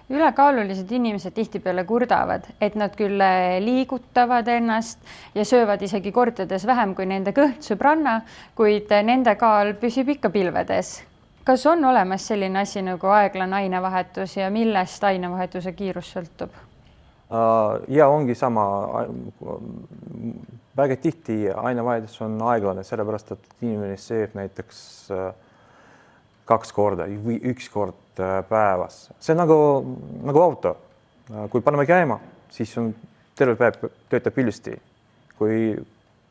Ülekaalulised inimesed tihtipeale kurdavad, et nad küll liigutavad ennast ja söövad isegi kordades vähem kui nende kõht sõbranna, kuid nende kaal püsib ikka pilvedes. Kas on olemas selline asi nagu aeglane ainevahetus ja millest ainevahetuse kiirus sõltub? Ja ongi sama. Väga tihti ainevahetus on aeglane, sellepärast et inimene sööb näiteks 2 korda või 1 kord päevas. See on nagu auto. Kui paneme käima, siis on terve päev töötab ilusti. Kui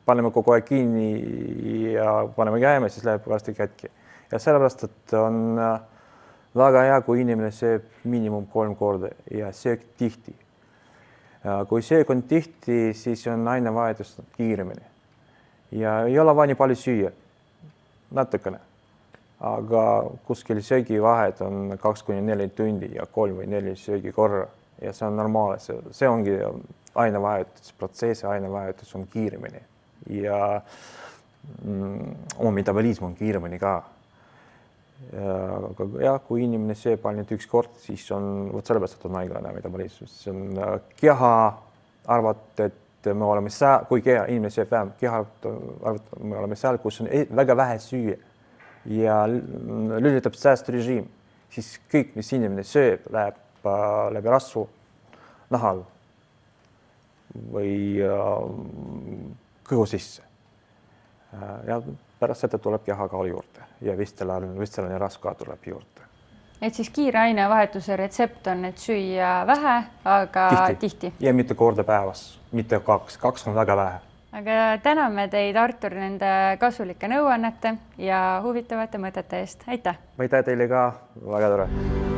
paneme kogu aeg kinni ja paneme käima, siis läheb varsti kätki. Ja sellepärast, et on väga hea, kui inimene sööb minimum 3 korda ja sööb tihti. Kui söök on tihti, siis on ainevahetus kiiremini. Ja ei ole vaja nii palju süüa, natukene. Aga kuskil söögivahed on 2–4 tundi ja 3 või 4 söögi korra. Ja see on normaalne. See ongi ainevahetus, protsessi ainevahetus on kiiremini. Ja oma metabolism on kiiremini ka. Ja kui inimene sööb ainult 1 kord, siis on sellepärast, et on aiglane metabolism. See on keha arvat, et me oleme seal, kui inimene sööb vähem, keha arvat, me oleme seal, kus on väga vähe süüa ja lülitab säästurežiim, siis kõik, mis inimene sööb, läheb läbi rasvu, nahal või kõhu sisse. Ja pärast seda tuleb kehakaal juurde ja vistelane rasv ka tuleb juurde. Et siis kiire ainevahetuse retsept on, et süüa vähe, aga tihti. Ja mitte korda päevas, mitte 2. 2 on väga vähe. Aga täname teid, Artur, nende kasulike nõuannete ja huvitavate mõtete eest. Aitäh! Aitäh teile ka, väga tore!